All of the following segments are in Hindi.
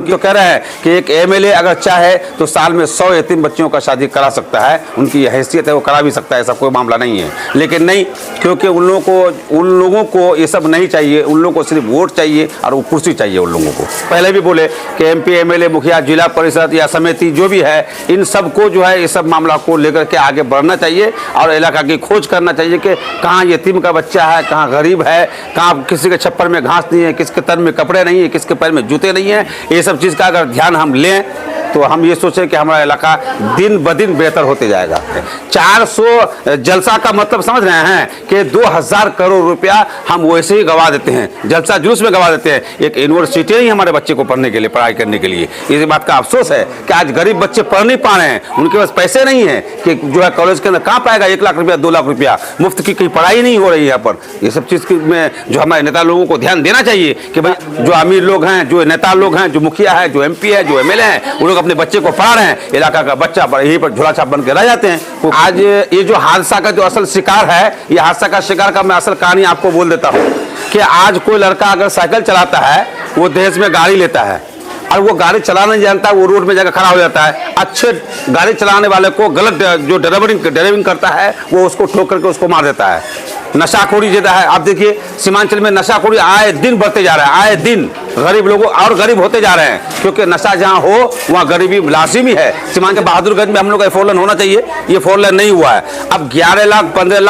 जो कह रहे हैं कि एक एमएलए अगर चाहे तो साल में 100 यतीम बच्चियों का शादी करा सकता है, उनकी हैसियत है वो करा भी सकता है, ऐसा कोई मामला नहीं है। लेकिन नहीं, क्योंकि उन लोगों को ये सब नहीं चाहिए, उन लोगों को सिर्फ वोट चाहिए और वो कुर्सी चाहिए उन लोगों को। पहले भी बोले कि एमपी, एमएलए, मुखिया, जिला परिषद या समिति जो भी है, इन सबको जो है ये सब मामला को लेकर के आगे बढ़ना चाहिए और इलाका की खोज करना चाहिए कि कहाँ यतीम का बच्चा है, कहाँ गरीब है, कहाँ किसी के छप्पर में घास नहीं है, किसके तन में कपड़े नहीं है, किसके पैर में जूते नहीं है। ये सब चीज़ का अगर ध्यान हम लें तो हम ये सोचें कि हमारा इलाका दिन ब दिन बेहतर होते जाएगा। 400 जलसा का मतलब समझ रहे हैं कि 2000 करोड़ रुपया हम वैसे ही गवा देते हैं, जलसा जुलूस में गवा देते हैं। एक यूनिवर्सिटी नहीं हमारे बच्चे को पढ़ने के लिए, पढ़ाई करने के लिए। इस बात का अफसोस है कि आज गरीब बच्चे पढ़ नहीं पा रहे हैं, उनके पास पैसे नहीं है कि जो है कॉलेज के अंदर कहाँ पाएगा 1 लाख रुपया, 2 लाख रुपया, मुफ्त की कोई पढ़ाई नहीं हो रही है यहाँ पर। ये सब चीज़ में जो हमारे नेता लोगों को ध्यान देना चाहिए कि भाई जो अमीर लोग हैं, जो नेता लोग हैं, जो मुखिया है, जो एमपी है, जो एमएलए हैं, वो लोग अपने बच्चे को पढ़ा रहे हैं, इलाका का बच्चा पर यहीं पर झोला छाप बन के रह जाते हैं। आज ये जो हादसा का जो असल शिकार है, ये हादसा का शिकार का मैं असल कहानी आपको बोल देता हूँ कि आज कोई लड़का अगर साइकिल चलाता है, वो दहेज में गाड़ी लेता है और वो गाड़ी चलाना नहीं जानता, वो रोड में जाकर खड़ा हो जाता है। अच्छे गाड़ी चलाने वाले को गलत जो ड्राइविंग करता है, वो उसको ठोक करके उसको मार देता है। नशाखोरी ज्यादा है। आप देखिए सीमांचल में नशाखोरी आए दिन बढ़ते जा रहा है, आए दिन गरीब लोगों और गरीब होते जा रहे हैं, क्योंकि नशा जहाँ हो वहाँ गरीबी लाजिमी है। सीमांचल बहादुरगंज में हम लोग का 4 लेन होना चाहिए, ये 4 लेन नहीं हुआ है। अब 11 लाख 15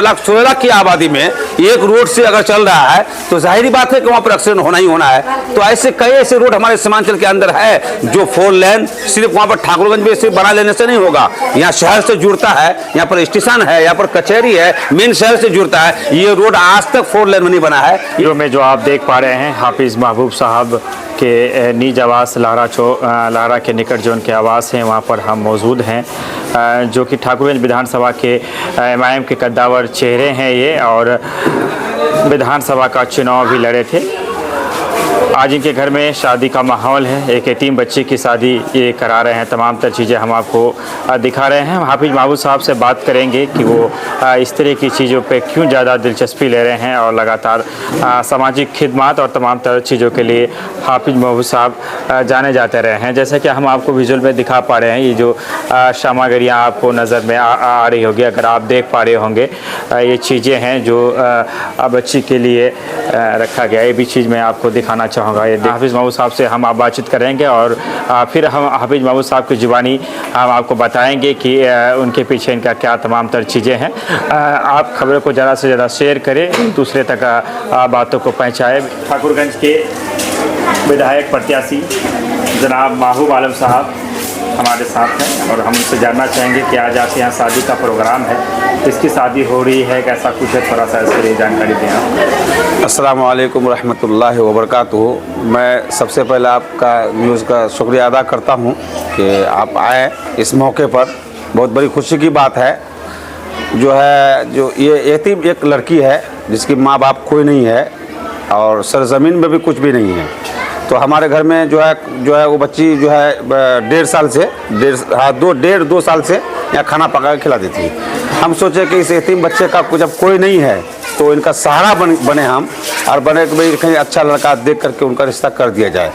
लाख 16 लाख की आबादी में एक रोड से अगर चल रहा है तो जाहिर बात है कि वहाँ पर एक्सीडेंट होना ही होना है। तो ऐसे कई ऐसे रोड हमारे सीमांचल के अंदर है जो 4 लेन सिर्फ वहाँ पर ठाकुरगंज में सिर्फ बना लेने से नहीं होगा। यहाँ शहर से जुड़ता है, यहाँ पर स्टेशन है, यहाँ पर कचहरी है, मेन शहर से जुड़ता है। ये रोड आज तक 4 लेन में नहीं बना है। वीडियो में जो आप देख पा रहे हैं, हाफिज महबूब साहब के निज आवास लाहरा के निकट जो उनके आवास हैं, वहाँ पर हम मौजूद हैं, जो कि ठाकुरगंज विधानसभा के एमआईएम के कद्दावर चेहरे हैं ये, और विधानसभा का चुनाव भी लड़े थे। आज इनके घर में शादी का माहौल है, एक यतीम बच्ची की शादी ये करा रहे हैं। तमाम तर चीज़ें हम आपको दिखा रहे हैं। हाफिज महबूब साहब से बात करेंगे कि वो इस तरह की चीज़ों पे क्यों ज़्यादा दिलचस्पी ले रहे हैं और लगातार सामाजिक खिदमत और तमाम तर चीज़ों के लिए हाफिज महबूब साहब जाने जाते रहे हैं। जैसे कि हम आपको विजुअल में दिखा पा रहे हैं, ये जो सामग्रियाँ आपको नज़र में आ रही होगी, अगर आप देख पा रहे होंगे, ये चीज़ें हैं जो बच्ची के लिए रखा गया। ये भी चीज़ मैं आपको दिखाना चाहूँगा। ये हाफिज महबूब साहब से हम आप बातचीत करेंगे और फिर हम हाफिज महबूब साहब की ज़ुबानी हम आपको बताएंगे कि उनके पीछे इनका क्या तमाम तर चीज़ें हैं। आप खबरों को ज़्यादा से ज़्यादा शेयर करें, दूसरे तक बातों को पहुँचाएँ। ठाकुरगंज के विधायक प्रत्याशी जनाब महबूब आलम साहब हमारे साथ हैं और हम उनसे जानना चाहेंगे कि आज आपके यहाँ शादी का प्रोग्राम है, किसकी शादी हो रही है, कैसा कुछ है, थोड़ा सा इसके लिए जानकारी दें आप। अस्सलाम वालेकुम रहमतुल्लाहि व बरकातुहू। मैं सबसे पहले आपका न्यूज़ का शुक्रिया अदा करता हूँ कि आप आए इस मौके पर। बहुत बड़ी खुशी की बात है। जो ये यतीम एक लड़की है जिसकी माँ बाप कोई नहीं है और सरजमीन में भी कुछ भी नहीं है। तो हमारे घर में जो है वो बच्ची जो है 1.5 साल से 2 साल से यहाँ खाना पका के खिला देती है। हम सोचे कि इस यतीम बच्चे का जब कोई नहीं है तो इनका सहारा बने हम, और बने कि भाई कहीं अच्छा लड़का देख करके उनका रिश्ता कर दिया जाए।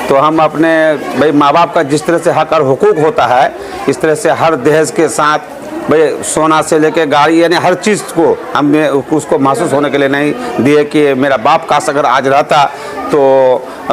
तो हम अपने भाई माँ बाप का जिस तरह से हक और हुकूक होता है, इस तरह से हर दहेज के साथ भाई सोना से लेके गाड़ी, यानी हर चीज़ को हमने उसको महसूस होने के लिए नहीं दिए कि मेरा बाप काश अगर आज रहता तो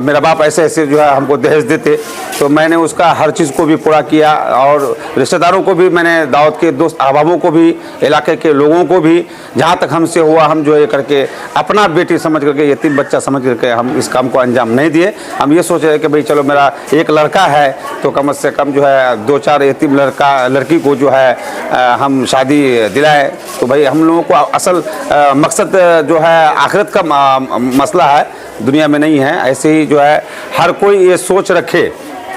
मेरा बाप ऐसे ऐसे जो है हमको दहेज देते। तो मैंने उसका हर चीज़ को भी पूरा किया और रिश्तेदारों को भी मैंने, दावत के दोस्त अहबाबों को भी, इलाके के लोगों को भी, जहाँ तक हमसे हुआ हम जो ये करके अपना बेटी समझ करके, यतीम बच्चा समझ करके हम इस काम को अंजाम नहीं दिए। हम ये सोच रहे कि भाई चलो मेरा एक लड़का है तो कम से कम जो है 2-4 यतीम लड़की को जो है हम शादी दिलाए। तो भाई हम लोगों को असल मकसद जो है आखिरत का मसला है, दुनिया में नहीं है। ऐसे ही जो है हर कोई ये सोच रखे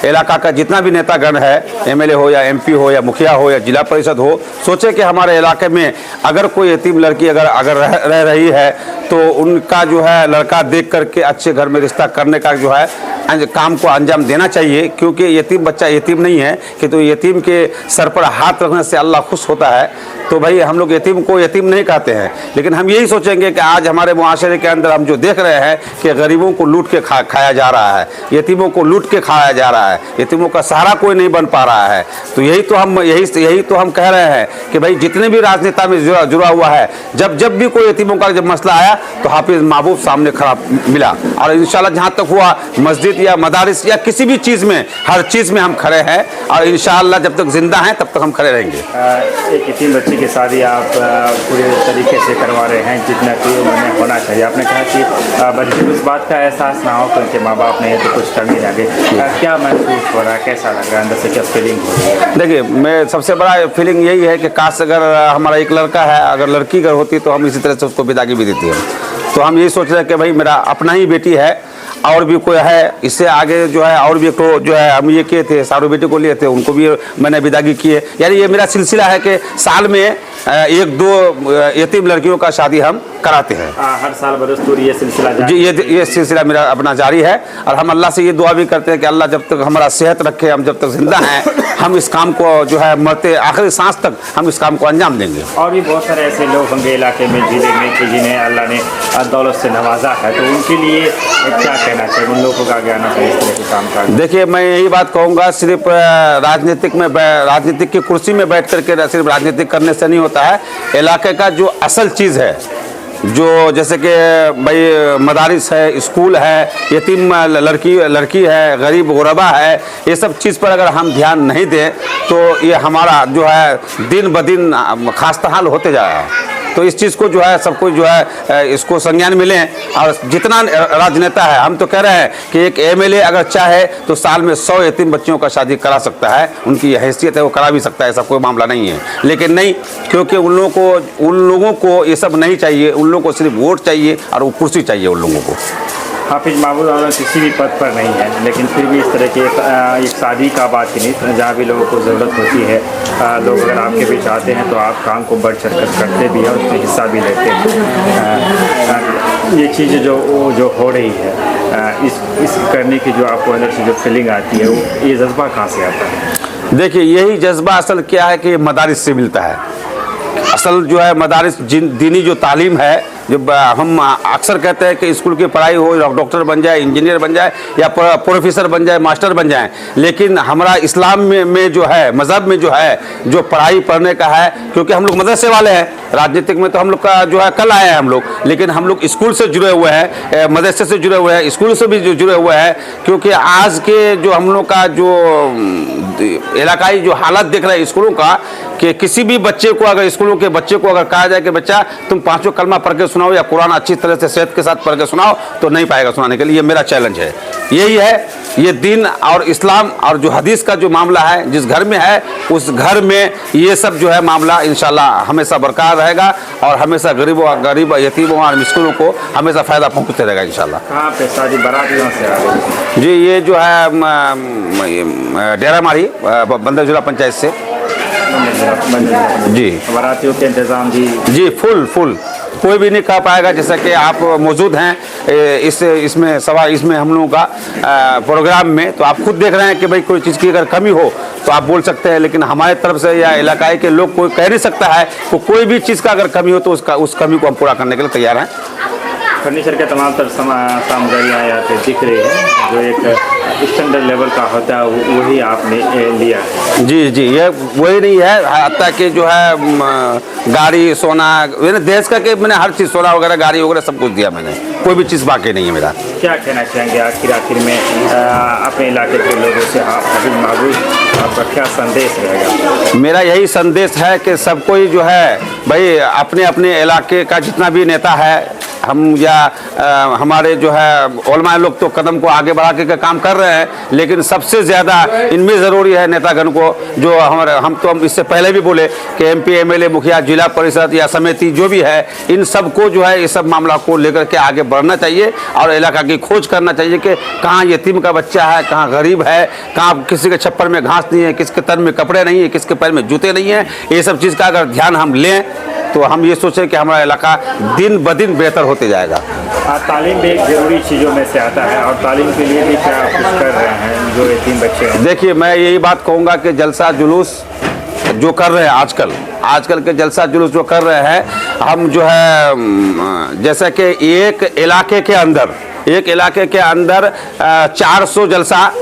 इलाका का जितना भी नेतागण है, एमएलए हो या एमपी हो या मुखिया हो या जिला परिषद हो, सोचे कि हमारे इलाके में अगर कोई यतीम लड़की अगर रह रही है तो उनका जो है लड़का देख करके अच्छे घर में रिश्ता करने का जो है काम को अंजाम देना चाहिए। क्योंकि यतीम बच्चा यतीम नहीं है कि तो यतीम के सर पर हाथ रखने से अल्लाह खुश होता है। तो भाई हम लोग यतीम को यतीम नहीं कहते हैं, लेकिन हम यही सोचेंगे कि आज हमारे मुआशरे के अंदर हम जो देख रहे हैं कि गरीबों को लूट के खाया जा रहा है, यतीमों को लूट के खाया जा रहा है, यतीमों का सहारा कोई नहीं बन पा रहा है। तो यही तो हम कह रहे हैं कि भाई जितने भी राजनेता में जुड़ा हुआ है, जब भी कोई यतीमों का जब मसला आया तो हाफिज महबूब सामने खड़ा मिला। और इंशाल्लाह जहाँ तक हुआ मस्जिद या मदारिस या किसी भी चीज़ में, हर चीज़ में हम खड़े हैं और इंशाल्लाह जब तक जिंदा हैं तब तक हम खड़े रहेंगे। एक यतीम बच्ची की शादी आप पूरे तरीके से करवा रहे हैं जितना कि उन्हें होना चाहिए। आपने कहा कि बच्चे को इस बात का एहसास ना हो कि उनके माँ बाप नहीं है तो कुछ कमी आ गई, क्या महसूस हो रहा है, कैसा लग रहा है, अंदर से क्या फीलिंग हो रही है? देखिए, मैं सबसे बड़ा फीलिंग यही है कि काश अगर हमारा एक लड़का है, अगर लड़की अगर होती तो हम इसी तरह से उसको विदागी भी देती है। तो हम यही सोच रहे हैं कि भाई मेरा अपना ही बेटी है और भी कोई है, इससे आगे जो है और भी तो जो है हम ये किए थे, सारू बेटी को लिए थे, उनको भी मैंने विदागी की है। यानी ये मेरा सिलसिला है कि साल में 1-2 यतीम लड़कियों का शादी हम कराते हैं। हर साल बरस्तूर ये सिलसिला जी, ये सिलसिला मेरा अपना जारी है। और हम अल्लाह से ये दुआ भी करते हैं कि अल्लाह जब तक हमारा सेहत रखे, हम जब तक जिंदा हैं, हम इस काम को जो है मरते आखिरी सांस तक हम इस काम को अंजाम देंगे। और भी बहुत सारे ऐसे लोग होंगे इलाके में, जिले में कि जिन्हें अल्लाह ने दौलत से नवाजा है, तो उनके लिए क्या कहना चाहिए, उन लोगों को आगे आना चाहिए इस तरह के काम का? देखिए, मैं यही बात कहूँगा, सिर्फ राजनीतिक की कुर्सी में बैठ करके सिर्फ राजनीतिक करने से नहीं होता है। इलाके का जो असल चीज़ है, जो जैसे कि भाई मदारिस है, स्कूल है, यतीम लड़की है, गरीब गुरबा है, ये सब चीज़ पर अगर हम ध्यान नहीं दें तो ये हमारा जो है दिन ब दिन खास्ताहाल होते जा रहा है। तो इस चीज़ को जो है सबको जो है इसको संज्ञान मिलें। और जितना राजनेता है, हम तो कह रहे हैं कि एक एमएलए अगर चाहे तो साल में 100 यतीम बच्चियों का शादी करा सकता है, उनकी हैसियत है वो करा भी सकता है, ऐसा कोई मामला नहीं है। लेकिन नहीं, क्योंकि उन लोगों को ये सब नहीं चाहिए, उन लोगों को सिर्फ वोट चाहिए और वो कुर्सी चाहिए उन लोगों को। हाफिज महबूब किसी भी पद पर नहीं है, लेकिन फिर भी इस तरह की एक शादी का बात ही नहीं, जहाँ भी लोगों को ज़रूरत होती है, लोग अगर आपके बीच आते हैं तो आप काम को बढ़ चढ़ कर करते भी हैं, उसमें हिस्सा भी लेते हैं। ये चीज़ जो हो रही है, इस करने की जो आपको अंदर से जो फीलिंग आती है, वो ये जज्बा कहाँ से आता है? देखिए, यही जज्बा असल क्या है कि मदारिस से मिलता है। असल जो है मदारिस दीनी जो तालीम है, जब हम अक्सर कहते हैं कि स्कूल की पढ़ाई हो, डॉक्टर बन जाए, इंजीनियर बन जाए या प्रोफेसर बन जाए, मास्टर बन जाए, लेकिन हमारा इस्लाम में जो है, मज़हब में जो है, जो पढ़ाई पढ़ने का है, क्योंकि हम लोग मदरसे वाले हैं। राजनीतिक में तो हम लोग का जो है कल आए हैं हम लोग, लेकिन हम लोग स्कूल से जुड़े हुए हैं, मदरसे से जुड़े हुए हैं, स्कूल से भी जुड़े हुए हैं। क्योंकि आज के जो हम लोग का जो इलाकाई जो हालत देख रहे हैं स्कूलों का, कि किसी भी बच्चे को अगर स्कूलों के बच्चे को अगर कहा जाए कि बच्चा तुम 5 कलमा पढ़ के सुनाओ या कुरान अच्छी तरह से सेहत के साथ पढ़ के सुनाओ, तो नहीं पाएगा सुनाने के लिए। ये मेरा चैलेंज है, यही है। ये दीन और इस्लाम और जो हदीस का जो मामला है, जिस घर में है उस घर में ये सब जो है मामला इंशाल्लाह हमेशा बरकरार रहेगा और हमेशा गरीब यतीमों और मिस्किनों को हमेशा फ़ायदा पहुँचते रहेगा इंशाल्लाह। कहाँ पे शादी बारातियों से आ रही? जी, ये जो है डेरा मारी बंदर जिला पंचायत से जी। बारातियों के इंतज़ाम जी फुल कोई भी नहीं कह पाएगा। जैसा कि आप मौजूद हैं इसमें हम लोगों का प्रोग्राम में, तो आप खुद देख रहे हैं कि भाई कोई चीज़ की अगर कमी हो तो आप बोल सकते हैं, लेकिन हमारे तरफ से या इलाकाई के लोग कोई कह नहीं सकता है तो कोई भी चीज़ का अगर कमी हो तो उस कमी को हम पूरा करने के लिए तैयार हैं। फर्नीचर के तमाम तर सामग्रियाँ यहाँ पे दिख रही है, जो एक स्टैंडर्ड लेवल का होता है वही आपने लिया है। जी, ये वही नहीं है, हत्ता कि जो है गाड़ी सोना, मैंने देश का कि मैंने हर चीज़, सोना वगैरह गाड़ी वगैरह सब कुछ दिया मैंने, कोई भी चीज़ बाकी नहीं है मेरा। क्या कहना चाहेंगे आखिर में अपने इलाके के लोगों से, हाफिज महबूब आपका क्या संदेश रहेगा? मेरा यही संदेश है कि सब कोई जो है भाई अपने अपने इलाके का जितना भी नेता है, हम या हमारे जो है उलमा लोग तो कदम को आगे बढ़ा के काम कर कर रहे हैं, लेकिन सबसे ज़्यादा इनमें ज़रूरी है नेतागण को, जो हम इससे पहले भी बोले कि MP MLA मुखिया जिला परिषद या समिति जो भी है, इन सबको जो है ये सब मामला को लेकर के आगे बढ़ना चाहिए और इलाका की खोज करना चाहिए कि कहाँ यतीम का बच्चा है, कहाँ गरीब है, कहाँ किसी के छप्पर में घास नहीं है, किसके तन में कपड़े नहीं है, किसके पैर में जूते नहीं है। ये सब चीज़ का अगर ध्यान हम लें तो हम ये सोचें कि हमारा इलाका दिन ब दिन बेहतर होते जाएगा। तालीम भी एक ज़रूरी चीज़ों में से आता है और तालीम के लिए भी क्या कुछ कर रहे हैं जो यतीम बच्चे हैं? देखिए, मैं यही बात कहूँगा कि जलसा जुलूस जो कर रहे हैं आजकल के जलसा जुलूस जो कर रहे हैं, हम जो है जैसे कि एक इलाके के अंदर 400 जलसा